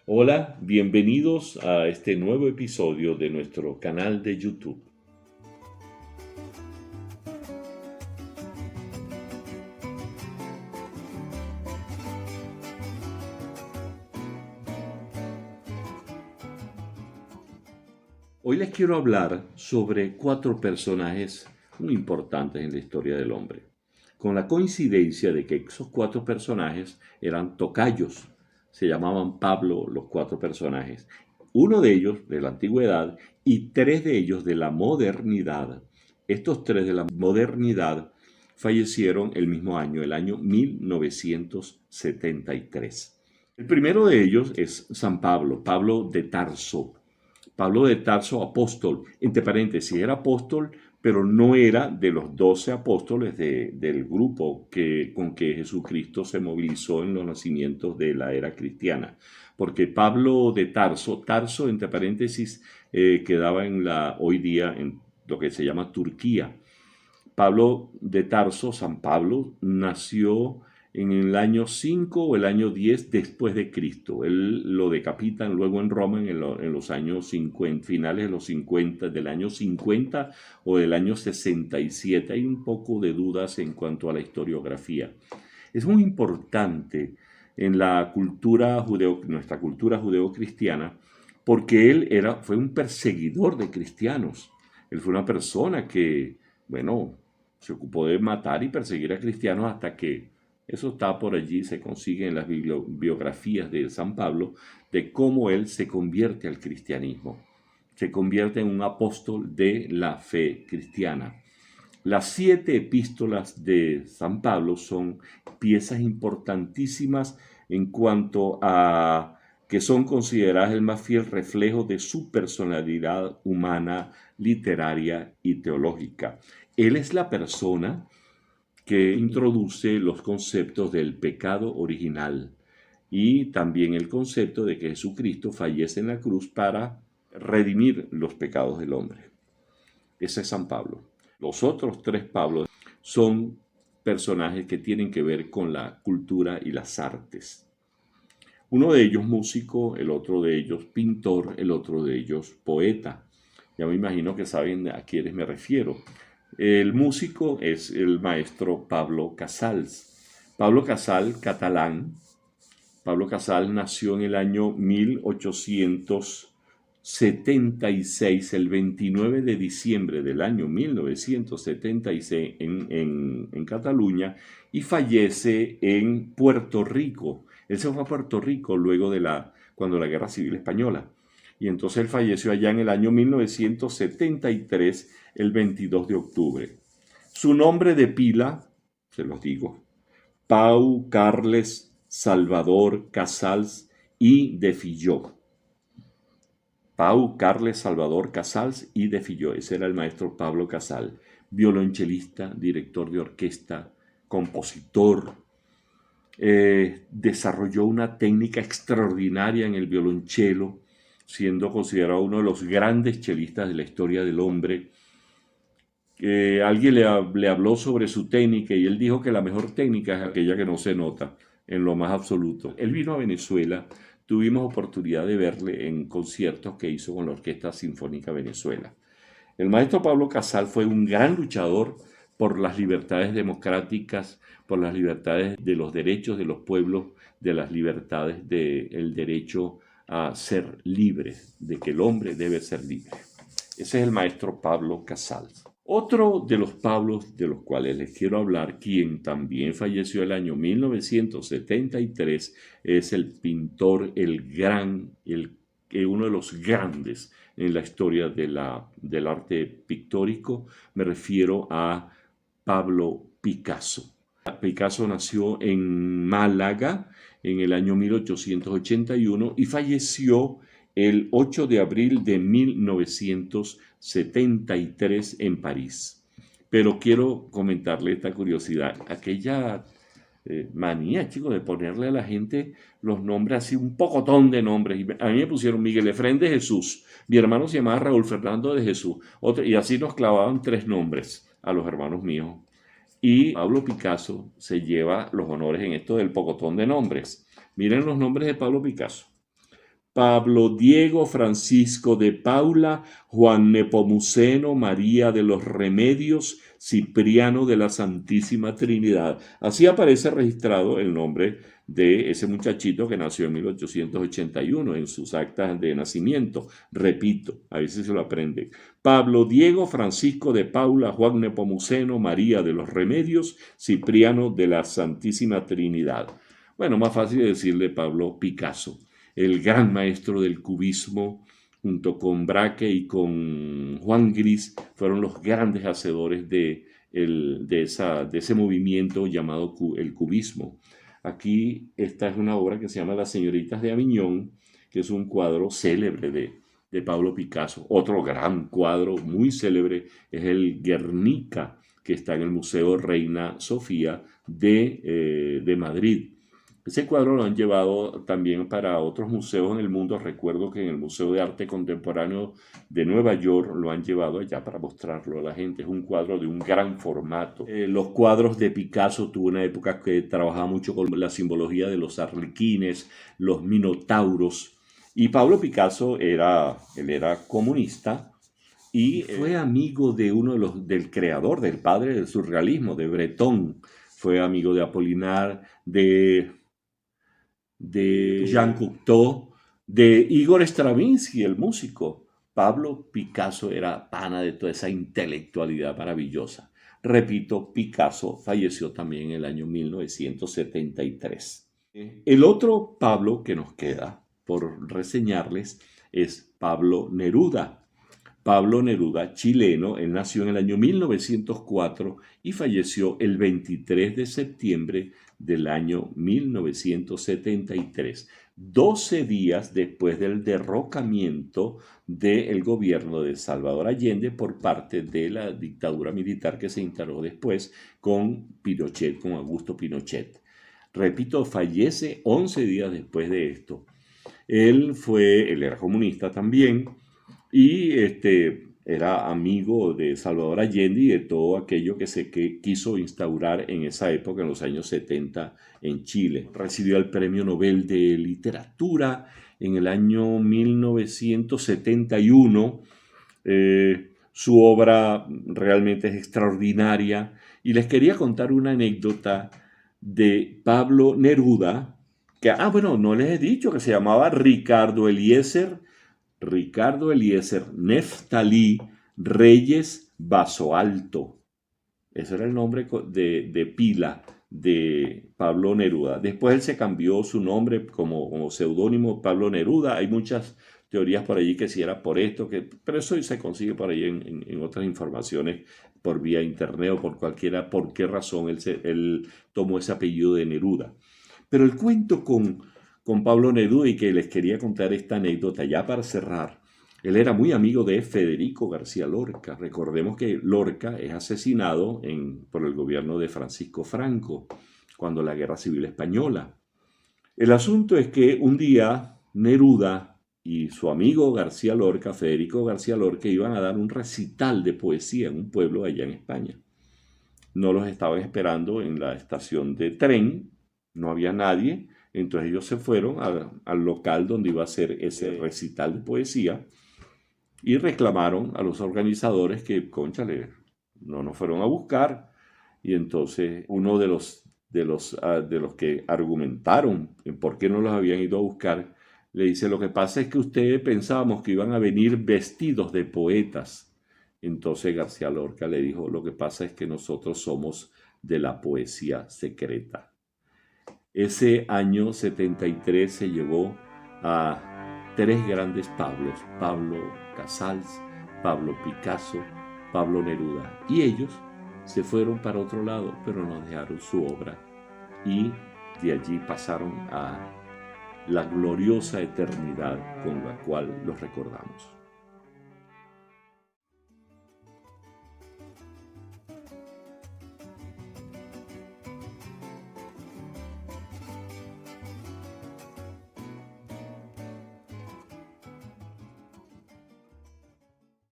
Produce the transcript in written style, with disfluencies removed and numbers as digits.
Hola, bienvenidos a este nuevo episodio de nuestro canal de YouTube. Hoy les quiero hablar sobre 4 personajes muy importantes en la historia del hombre, con la coincidencia de que esos 4 personajes eran tocayos, se llamaban Pablo los 4 personajes, uno de ellos de la antigüedad y 3 de ellos de la modernidad. Estos 3 de la modernidad fallecieron el mismo año, el año 1973. El primero de ellos es San Pablo, Pablo de Tarso. Pablo de Tarso, apóstol, entre paréntesis, era apóstol, pero no era de los 12 apóstoles del grupo con que Jesucristo se movilizó en los nacimientos de la era cristiana. Porque Pablo de Tarso, Tarso, entre paréntesis, quedaba hoy día en lo que se llama Turquía. Pablo de Tarso, San Pablo, nació en el año 5 o el año 10 después de Cristo. Él lo decapitan luego en Roma en los años 50, finales de los 50, del año 50 o del año 67. Hay un poco de dudas en cuanto a la historiografía. Es muy importante en la cultura nuestra cultura judeocristiana, porque fue un perseguidor de cristianos. Él fue una persona que, bueno, se ocupó de matar y perseguir a cristianos hasta que eso está por allí, se consigue en las biografías de San Pablo, de cómo él se convierte al cristianismo, se convierte en un apóstol de la fe cristiana. Las 7 epístolas de San Pablo son piezas importantísimas en cuanto a que son consideradas el más fiel reflejo de su personalidad humana, literaria y teológica. Él es la persona que introduce los conceptos del pecado original y también el concepto de que Jesucristo fallece en la cruz para redimir los pecados del hombre. Ese es San Pablo. Los otros 3 Pablos son personajes que tienen que ver con la cultura y las artes. Uno de ellos músico, el otro de ellos pintor, el otro de ellos poeta. Ya me imagino que saben a quiénes me refiero. El músico es el maestro Pablo Casals. Pablo Casals, catalán. Pablo Casals nació en el año 1876, el 29 de diciembre del año 1976 en Cataluña, y fallece en Puerto Rico. Él se fue a Puerto Rico luego cuando la Guerra Civil Española. Y entonces él falleció allá en el año 1973, el 22 de octubre. Su nombre de pila, se los digo, Pau Carles Salvador Casals y de Filló. Pau Carles Salvador Casals y de Filló. Ese era el maestro Pablo Casals, violonchelista, director de orquesta, compositor. Desarrolló una técnica extraordinaria en el violonchelo, siendo considerado uno de los grandes chelistas de la historia del hombre. Alguien le habló sobre su técnica y él dijo que la mejor técnica es aquella que no se nota en lo más absoluto. Él vino a Venezuela, tuvimos oportunidad de verle en conciertos que hizo con la Orquesta Sinfónica Venezuela. El maestro Pablo Casals fue un gran luchador por las libertades democráticas, por las libertades de los derechos de los pueblos, de las libertades del derecho a ser libre, de que el hombre debe ser libre. Ese es el maestro Pablo Casals. Otro de los Pablos de los cuales les quiero hablar, quien también falleció el año 1973, es el pintor, uno de los grandes en la historia del arte pictórico. Me refiero a Pablo Picasso. Picasso nació en Málaga en el año 1881 y falleció el 8 de abril de 1973 en París. Pero quiero comentarle esta curiosidad, aquella manía, chicos, de ponerle a la gente los nombres así, un pocotón de nombres. A mí me pusieron Miguel Efrén de Jesús, mi hermano se llamaba Raúl Fernando de Jesús, y así nos clavaban 3 nombres a los hermanos míos. Y Pablo Picasso se lleva los honores en esto del pocotón de nombres. Miren los nombres de Pablo Picasso. Pablo Diego Francisco de Paula, Juan Nepomuceno María de los Remedios, Cipriano de la Santísima Trinidad. Así aparece registrado el nombre de ese muchachito que nació en 1881 en sus actas de nacimiento. Repito, a veces se lo aprende. Pablo Diego Francisco de Paula, Juan Nepomuceno María de los Remedios, Cipriano de la Santísima Trinidad. Bueno, más fácil decirle Pablo Picasso, el gran maestro del cubismo, junto con Braque y con Juan Gris, fueron los grandes hacedores de ese movimiento llamado el cubismo. Aquí esta es una obra que se llama Las Señoritas de Aviñón, que es un cuadro célebre de Pablo Picasso. Otro gran cuadro muy célebre es el Guernica, que está en el Museo Reina Sofía de Madrid. Ese cuadro lo han llevado también para otros museos en el mundo. Recuerdo que en el Museo de Arte Contemporáneo de Nueva York lo han llevado allá para mostrarlo a la gente. Es un cuadro de un gran formato. Los cuadros de Picasso tuvo una época que trabajaba mucho con la simbología de los arlequines, los minotauros. Y Pablo Picasso él era comunista y fue amigo de del creador, del padre del surrealismo, de Breton. Fue amigo de Apollinaire, de Jean Cocteau, de Igor Stravinsky, el músico. Pablo Picasso era pana de toda esa intelectualidad maravillosa. Repito, Picasso falleció también en el año 1973. El otro Pablo que nos queda por reseñarles es Pablo Neruda. Pablo Neruda, chileno, él nació en el año 1904 y falleció el 23 de septiembre del año 1973, 12 días después del derrocamiento del gobierno de Salvador Allende por parte de la dictadura militar que se instaló después con Pinochet, con Augusto Pinochet. Repito, fallece 11 días después de esto. Él era comunista también, y era amigo de Salvador Allende y de todo aquello que se quiso instaurar en esa época, en los años 70, en Chile. Recibió el Premio Nobel de Literatura en el año 1971. Su obra realmente es extraordinaria. Y les quería contar una anécdota de Pablo Neruda, que, no les he dicho que se llamaba Ricardo Eliezer Neftalí Reyes Basoalto. Ese era el nombre de pila de Pablo Neruda. Después él se cambió su nombre como seudónimo Pablo Neruda. Hay muchas teorías por allí que si era por esto, pero eso se consigue por ahí en otras informaciones por vía internet o por qué razón él tomó ese apellido de Neruda. Pero el cuento con Pablo Neruda, y que les quería contar esta anécdota ya para cerrar. Él era muy amigo de Federico García Lorca. Recordemos que Lorca es asesinado por el gobierno de Francisco Franco cuando la Guerra Civil Española. El asunto es que un día Neruda y su amigo García Lorca, Federico García Lorca, iban a dar un recital de poesía en un pueblo allá en España. No los estaban esperando en la estación de tren, no había nadie. Entonces ellos se fueron al local donde iba a ser ese recital de poesía y reclamaron a los organizadores que, cónchale, no nos fueron a buscar. Y entonces uno de los que argumentaron en por qué no los habían ido a buscar, le dice: lo que pasa es que ustedes pensábamos que iban a venir vestidos de poetas. Entonces García Lorca le dijo: lo que pasa es que nosotros somos de la poesía secreta. Ese año 73 se llevó a 3 grandes Pablos: Pablo Casals, Pablo Picasso, Pablo Neruda. Y ellos se fueron para otro lado, pero nos dejaron su obra. Y de allí pasaron a la gloriosa eternidad con la cual los recordamos.